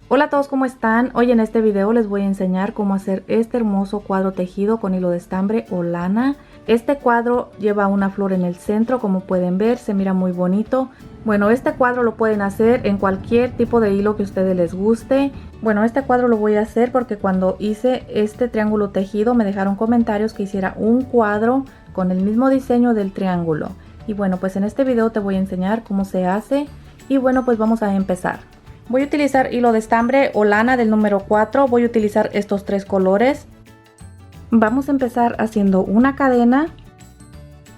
Hola a todos, ¿cómo están? Hoy en este video les voy a enseñar cómo hacer este hermoso cuadro tejido con hilo de estambre o lana. Este cuadro lleva una flor en el centro, como pueden ver, se mira muy bonito. Bueno, este cuadro lo pueden hacer en cualquier tipo de hilo que a ustedes les guste. Bueno, este cuadro lo voy a hacer porque cuando hice este triángulo tejido me dejaron comentarios que hiciera un cuadro con el mismo diseño del triángulo. Y bueno, pues en este video te voy a enseñar cómo se hace. Y bueno, pues vamos a empezar. Voy a utilizar hilo de estambre o lana del número 4. Voy a utilizar estos tres colores. Vamos a empezar haciendo una cadena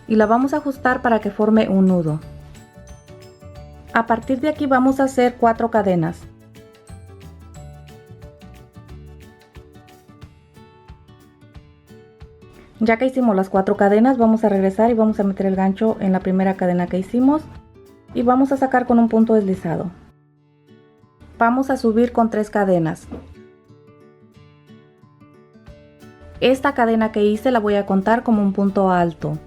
y la vamos a ajustar para que forme un nudo. A partir de aquí vamos a hacer 4 cadenas. Ya que hicimos las 4 cadenas, vamos a regresar y vamos a meter el gancho en la primera cadena que hicimos y vamos a sacar con un punto deslizado. Vamos a subir con 3 cadenas. Esta cadena que hice la voy a contar como un punto alto.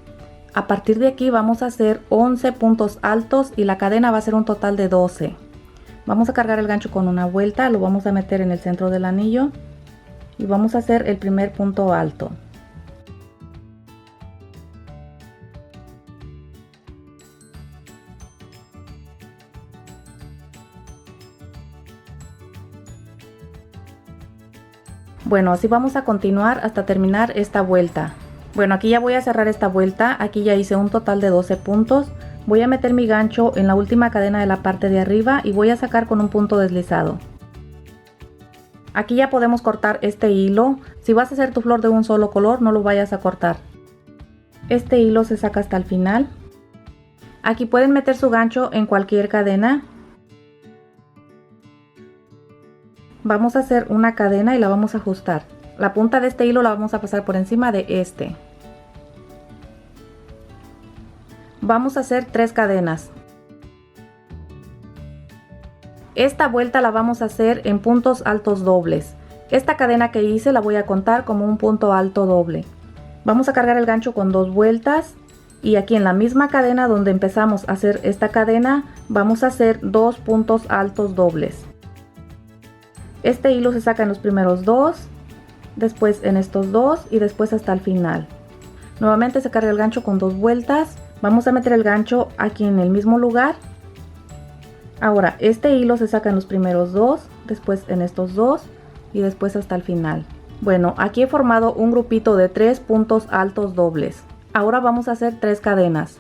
A partir de aquí vamos a hacer 11 puntos altos y la cadena va a ser un total de 12. Vamos a cargar el gancho con una vuelta, lo vamos a meter en el centro del anillo y vamos a hacer el primer punto alto. Bueno, así vamos a continuar hasta terminar esta vuelta. Bueno, aquí ya voy a cerrar esta vuelta. Aquí ya hice un total de 12 puntos. Voy a meter mi gancho en la última cadena de la parte de arriba y voy a sacar con un punto deslizado. Aquí ya podemos cortar este hilo. Si vas a hacer tu flor de un solo color, no lo vayas a cortar. Este hilo se saca hasta el final. Aquí pueden meter su gancho en cualquier cadena. Vamos a hacer una cadena y la vamos a ajustar. La punta de este hilo la vamos a pasar por encima de este. Vamos a hacer 3 cadenas. Esta vuelta la vamos a hacer en puntos altos dobles. Esta cadena que hice la voy a contar como un punto alto doble. Vamos a cargar el gancho con 2 vueltas y aquí en la misma cadena donde empezamos a hacer esta cadena vamos a hacer 2 puntos altos dobles. Este hilo se saca en los primeros 2, después en estos 2 y después hasta el final. Nuevamente se carga el gancho con 2 vueltas. Vamos a meter el gancho aquí en el mismo lugar. Ahora este hilo se saca en los primeros 2, después en estos 2 y después hasta el final. Bueno, aquí he formado un grupito de 3 puntos altos dobles. Ahora vamos a hacer 3 cadenas.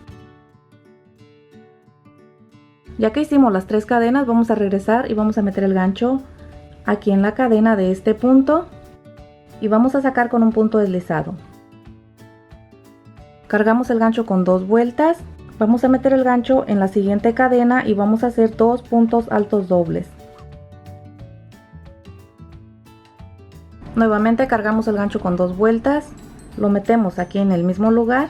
Ya que hicimos las 3 cadenas, vamos a regresar y vamos a meter el gancho aquí en la cadena de este punto y vamos a sacar con un punto deslizado. Cargamos el gancho con 2 vueltas, vamos a meter el gancho en la siguiente cadena y vamos a hacer 2 puntos altos dobles. Nuevamente cargamos el gancho con 2 vueltas, lo metemos aquí en el mismo lugar.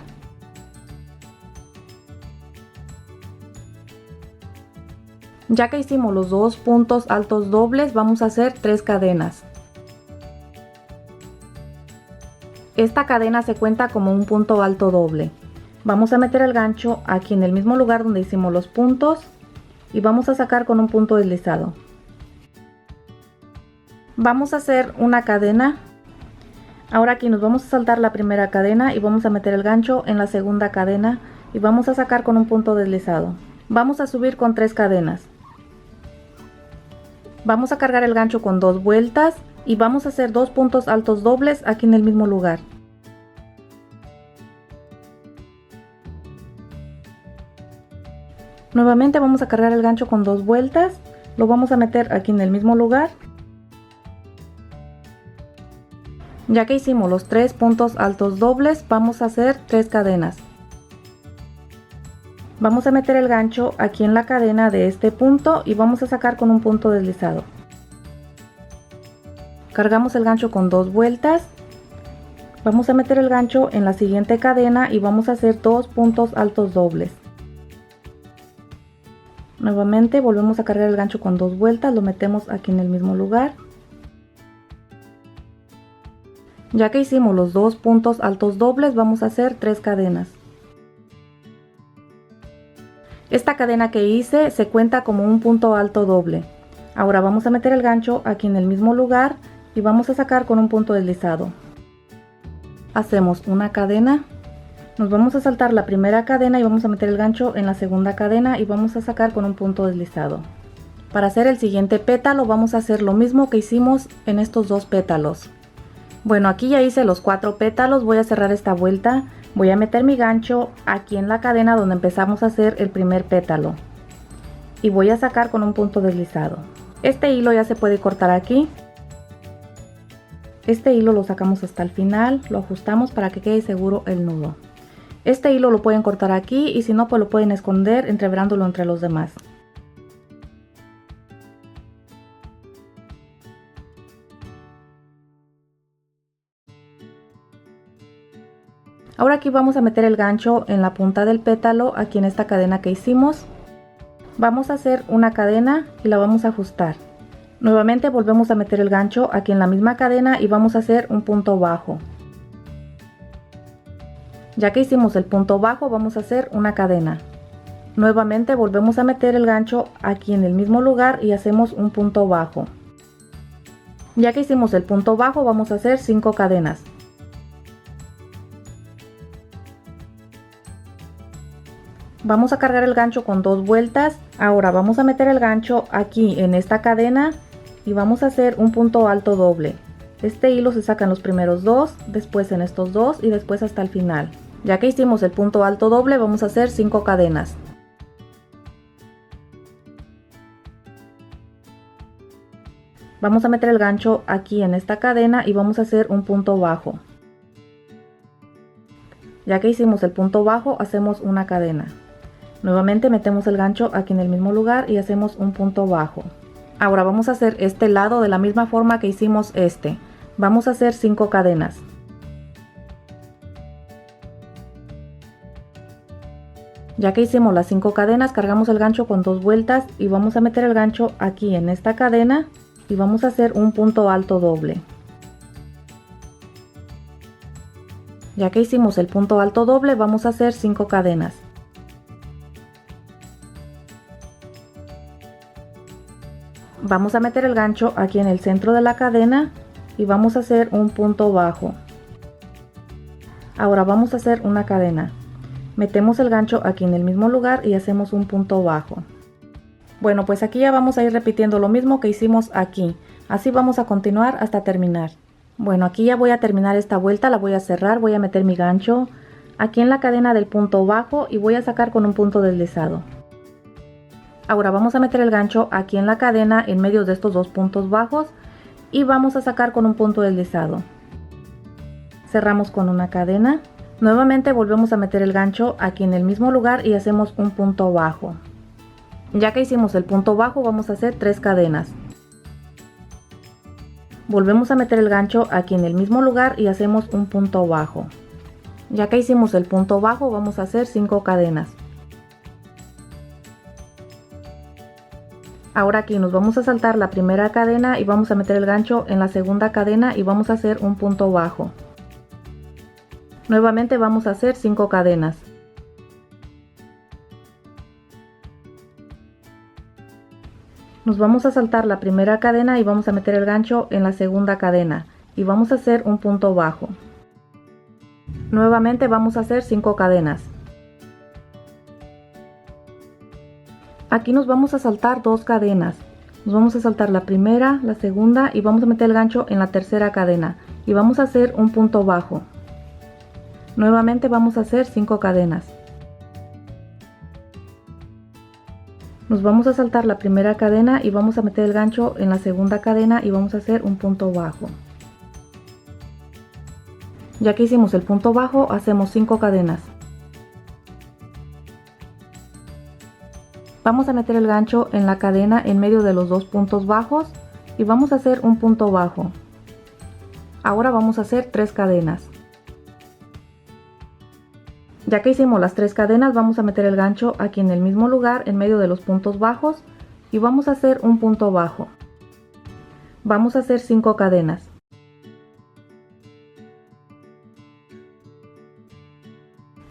Ya que hicimos los 2 puntos altos dobles, vamos a hacer 3 cadenas. Esta cadena se cuenta como un punto alto doble. Vamos a meter el gancho aquí en el mismo lugar donde hicimos los puntos y vamos a sacar con un punto deslizado. Vamos a hacer una cadena. Ahora aquí nos vamos a saltar la primera cadena y vamos a meter el gancho en la segunda cadena y vamos a sacar con un punto deslizado. Vamos a subir con 3 cadenas. Vamos a cargar el gancho con 2 vueltas y vamos a hacer 2 puntos altos dobles aquí en el mismo lugar. Nuevamente vamos a cargar el gancho con 2 vueltas, lo vamos a meter aquí en el mismo lugar. Ya que hicimos los 3 puntos altos dobles, vamos a hacer 3 cadenas. Vamos a meter el gancho aquí en la cadena de este punto y vamos a sacar con un punto deslizado. Cargamos el gancho con 2 vueltas. Vamos a meter el gancho en la siguiente cadena y vamos a hacer 2 puntos altos dobles. Nuevamente volvemos a cargar el gancho con 2 vueltas, lo metemos aquí en el mismo lugar. Ya que hicimos los 2 puntos altos dobles, vamos a hacer 3 cadenas. Esta cadena que hice se cuenta como un punto alto doble. Ahora vamos a meter el gancho aquí en el mismo lugar y vamos a sacar con un punto deslizado. Hacemos una cadena, nos vamos a saltar la primera cadena y vamos a meter el gancho en la segunda cadena y vamos a sacar con un punto deslizado. Para hacer el siguiente pétalo vamos a hacer lo mismo que hicimos en estos dos pétalos. Bueno, aquí ya hice los 4 pétalos, voy a cerrar esta vuelta, voy a meter mi gancho aquí en la cadena donde empezamos a hacer el primer pétalo y voy a sacar con un punto deslizado. Este hilo ya se puede cortar aquí. Este hilo lo sacamos hasta el final, lo ajustamos para que quede seguro el nudo. Este hilo lo pueden cortar aquí y si no pues lo pueden esconder entreverándolo entre los demás. Ahora aquí vamos a meter el gancho en la punta del pétalo, aquí en esta cadena que hicimos. Vamos a hacer una cadena y la vamos a ajustar. Nuevamente volvemos a meter el gancho aquí en la misma cadena y vamos a hacer un punto bajo. Ya que hicimos el punto bajo vamos a hacer una cadena. Nuevamente volvemos a meter el gancho aquí en el mismo lugar y hacemos un punto bajo. Ya que hicimos el punto bajo vamos a hacer 5 cadenas. Vamos a cargar el gancho con 2 vueltas. Ahora vamos a meter el gancho aquí en esta cadena y vamos a hacer un punto alto doble. Este hilo se saca en los primeros 2, después en estos 2 y después hasta el final. Ya que hicimos el punto alto doble vamos a hacer 5 cadenas. Vamos a meter el gancho aquí en esta cadena y vamos a hacer un punto bajo. Ya que hicimos el punto bajo hacemos una cadena. Nuevamente metemos el gancho aquí en el mismo lugar y hacemos un punto bajo. Ahora vamos a hacer este lado de la misma forma que hicimos este. Vamos a hacer 5 cadenas. Ya que hicimos las 5 cadenas, cargamos el gancho con 2 vueltas y vamos a meter el gancho aquí en esta cadena y vamos a hacer un punto alto doble. Ya que hicimos el punto alto doble, vamos a hacer 5 cadenas. Vamos a meter el gancho aquí en el centro de la cadena y vamos a hacer un punto bajo. Ahora vamos a hacer una cadena. Metemos el gancho aquí en el mismo lugar y hacemos un punto bajo. Bueno, pues aquí ya vamos a ir repitiendo lo mismo que hicimos aquí. Así vamos a continuar hasta terminar. Bueno, aquí ya voy a terminar esta vuelta, la voy a cerrar, voy a meter mi gancho aquí en la cadena del punto bajo y voy a sacar con un punto deslizado. Ahora vamos a meter el gancho aquí en la cadena en medio de estos 2 puntos bajos y vamos a sacar con un punto deslizado. Cerramos con una cadena. Nuevamente volvemos a meter el gancho aquí en el mismo lugar y hacemos un punto bajo. Ya que hicimos el punto bajo vamos a hacer 3 cadenas. Volvemos a meter el gancho aquí en el mismo lugar y hacemos un punto bajo. Ya que hicimos el punto bajo vamos a hacer 5 cadenas. Ahora aquí nos vamos a saltar la primera cadena y vamos a meter el gancho en la segunda cadena y vamos a hacer un punto bajo. Nuevamente vamos a hacer 5 cadenas. Nos vamos a saltar la primera cadena y vamos a meter el gancho en la segunda cadena y vamos a hacer un punto bajo. Nuevamente vamos a hacer 5 cadenas. Aquí nos vamos a saltar 2 cadenas. Nos vamos a saltar la primera, la segunda y vamos a meter el gancho en la tercera cadena y vamos a hacer un punto bajo. Nuevamente vamos a hacer 5 cadenas. Nos vamos a saltar la primera cadena y vamos a meter el gancho en la segunda cadena y vamos a hacer un punto bajo. Ya que hicimos el punto bajo, hacemos 5 cadenas. Vamos a meter el gancho en la cadena en medio de los 2 puntos bajos y vamos a hacer un punto bajo. Ahora vamos a hacer 3 cadenas. Ya que hicimos las 3 cadenas, vamos a meter el gancho aquí en el mismo lugar en medio de los puntos bajos y vamos a hacer un punto bajo. Vamos a hacer 5 cadenas.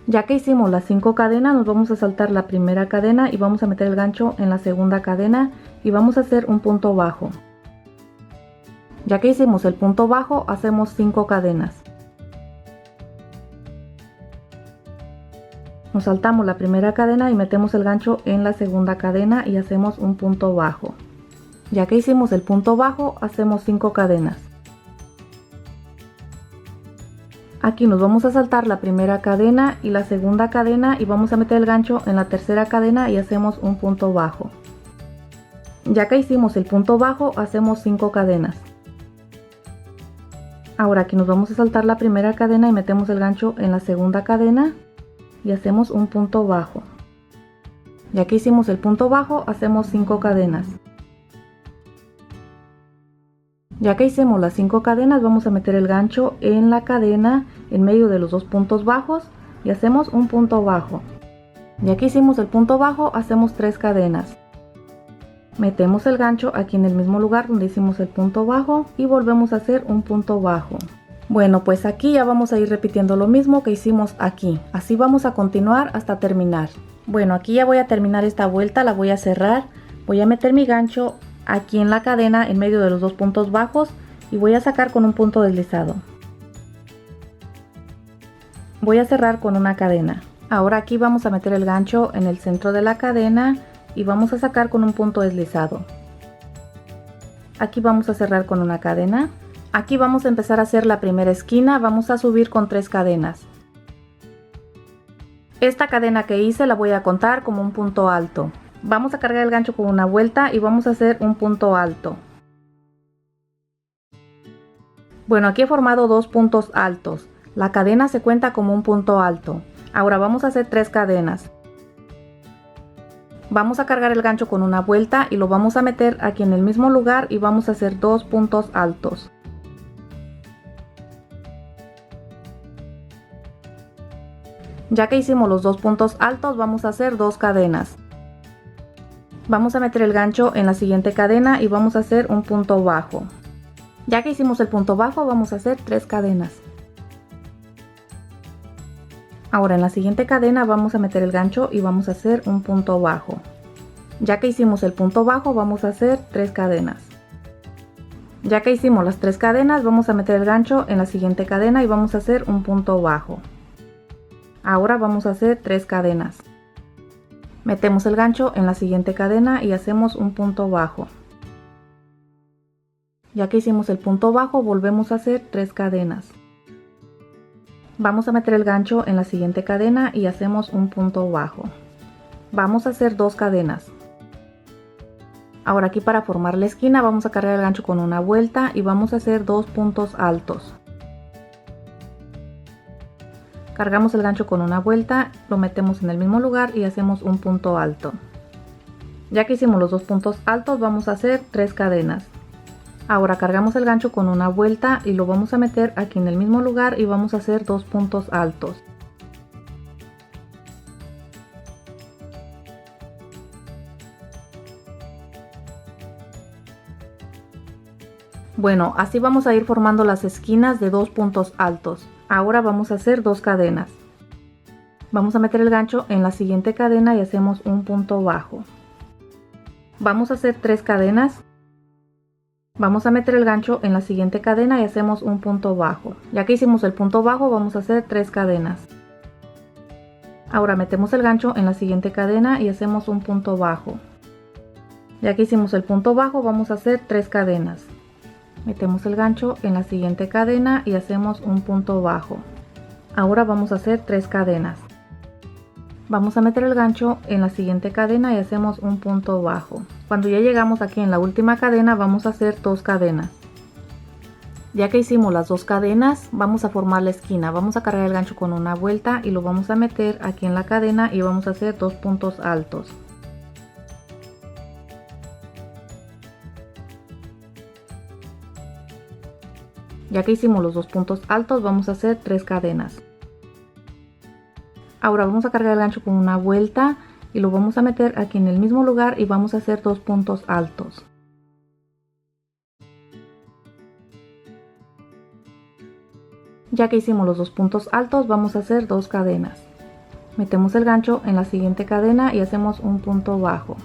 Ya que hicimos las 5 cadenas, nos vamos a saltar la primera cadena y vamos a meter el gancho en la segunda cadena y vamos a hacer un punto bajo. Ya que hicimos el punto bajo, hacemos 5 cadenas. Nos saltamos la primera cadena y metemos el gancho en la segunda cadena y hacemos un punto bajo. Ya que hicimos el punto bajo, hacemos 5 cadenas. Aquí nos vamos a saltar la primera cadena y la segunda cadena y vamos a meter el gancho en la tercera cadena y hacemos un punto bajo. Ya que hicimos el punto bajo, hacemos 5 cadenas. Ahora aquí nos vamos a saltar la primera cadena y metemos el gancho en la segunda cadena y hacemos un punto bajo. Ya que hicimos el punto bajo, hacemos 5 cadenas. Ya que hicimos las 5 cadenas, vamos a meter el gancho en la cadena en medio de los dos puntos bajos y hacemos un punto bajo. Ya que hicimos el punto bajo, hacemos 3 cadenas. Metemos el gancho aquí en el mismo lugar donde hicimos el punto bajo y volvemos a hacer un punto bajo. Bueno, pues aquí ya vamos a ir repitiendo lo mismo que hicimos aquí. Así vamos a continuar hasta terminar. Bueno, aquí ya voy a terminar esta vuelta, la voy a cerrar. Voy a meter mi gancho aquí en la cadena en medio de los dos puntos bajos y voy a sacar con un punto deslizado. Voy a cerrar con una cadena. Ahora aquí vamos a meter el gancho en el centro de la cadena y vamos a sacar con un punto deslizado. Aquí vamos a cerrar con una cadena. Aquí vamos a empezar a hacer la primera esquina, vamos a subir con 3 cadenas. Esta cadena que hice la voy a contar como un punto alto. Vamos a cargar el gancho con una vuelta y vamos a hacer un punto alto. Bueno, aquí he formado 2 puntos altos. La cadena se cuenta como un punto alto. Ahora vamos a hacer 3 cadenas. Vamos a cargar el gancho con una vuelta y lo vamos a meter aquí en el mismo lugar y vamos a hacer 2 puntos altos. Ya que hicimos los 2 puntos altos, vamos a hacer 2 cadenas. Vamos a meter el gancho en la siguiente cadena y vamos a hacer un punto bajo. Ya que hicimos el punto bajo, vamos a hacer 3 cadenas. Ahora en la siguiente cadena vamos a meter el gancho y vamos a hacer un punto bajo. Ya que hicimos el punto bajo, vamos a hacer 3 cadenas. Ya que hicimos las 3 cadenas, vamos a meter el gancho en la siguiente cadena y vamos a hacer un punto bajo. Ahora vamos a hacer 3 cadenas. Metemos el gancho en la siguiente cadena y hacemos un punto bajo. Ya que hicimos el punto bajo, volvemos a hacer 3 cadenas. Vamos a meter el gancho en la siguiente cadena y hacemos un punto bajo. Vamos a hacer 2 cadenas. Ahora aquí para formar la esquina vamos a cargar el gancho con una vuelta y vamos a hacer 2 puntos altos. Cargamos el gancho con una vuelta, lo metemos en el mismo lugar y hacemos un punto alto. Ya que hicimos los 2 puntos altos, vamos a hacer 3 cadenas. Ahora cargamos el gancho con una vuelta y lo vamos a meter aquí en el mismo lugar y vamos a hacer 2 puntos altos. Bueno, así vamos a ir formando las esquinas de 2 puntos altos. Ahora vamos a hacer 2 cadenas. Vamos a meter el gancho en la siguiente cadena y hacemos un punto bajo. Vamos a hacer 3 cadenas. Vamos a meter el gancho en la siguiente cadena y hacemos un punto bajo. Ya que hicimos el punto bajo, vamos a hacer 3 cadenas. Ahora metemos el gancho en la siguiente cadena y hacemos un punto bajo. Ya que hicimos el punto bajo, vamos a hacer 3 cadenas. Metemos el gancho en la siguiente cadena y hacemos un punto bajo. Ahora vamos a hacer 3 cadenas. Vamos a meter el gancho en la siguiente cadena y hacemos un punto bajo. Cuando ya llegamos aquí en la última cadena, vamos a hacer 2 cadenas. Ya que hicimos las 2 cadenas, vamos a formar la esquina. Vamos a cargar el gancho con una vuelta y lo vamos a meter aquí en la cadena y vamos a hacer 2 puntos altos. Ya que hicimos los 2 puntos altos, vamos a hacer 3 cadenas. Ahora vamos a cargar el gancho con una vuelta y lo vamos a meter aquí en el mismo lugar y vamos a hacer 2 puntos altos. Ya que hicimos los 2 puntos altos, vamos a hacer 2 cadenas. Metemos el gancho en la siguiente cadena y hacemos un punto bajo.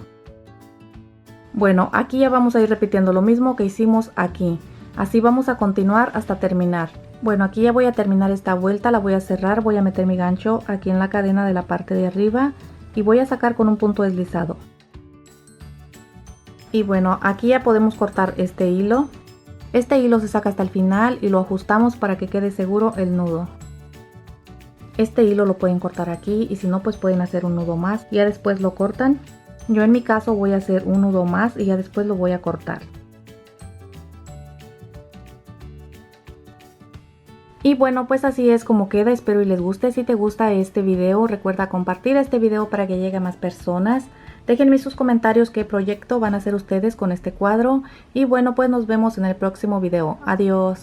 Bueno, aquí ya vamos a ir repitiendo lo mismo que hicimos aquí. Así vamos a continuar hasta terminar. Bueno, aquí ya voy a terminar esta vuelta, la voy a cerrar, voy a meter mi gancho aquí en la cadena de la parte de arriba y voy a sacar con un punto deslizado. Y bueno, aquí ya podemos cortar este hilo. Este hilo se saca hasta el final y lo ajustamos para que quede seguro el nudo. Este hilo lo pueden cortar aquí y si no pues pueden hacer un nudo más y ya después lo cortan. Yo en mi caso voy a hacer un nudo más y ya después lo voy a cortar. Y bueno, pues así es como queda, espero y les guste. Si te gusta este video, recuerda compartir este video para que llegue a más personas. Déjenme sus comentarios qué proyecto van a hacer ustedes con este cuadro. Y bueno, pues nos vemos en el próximo video. Adiós.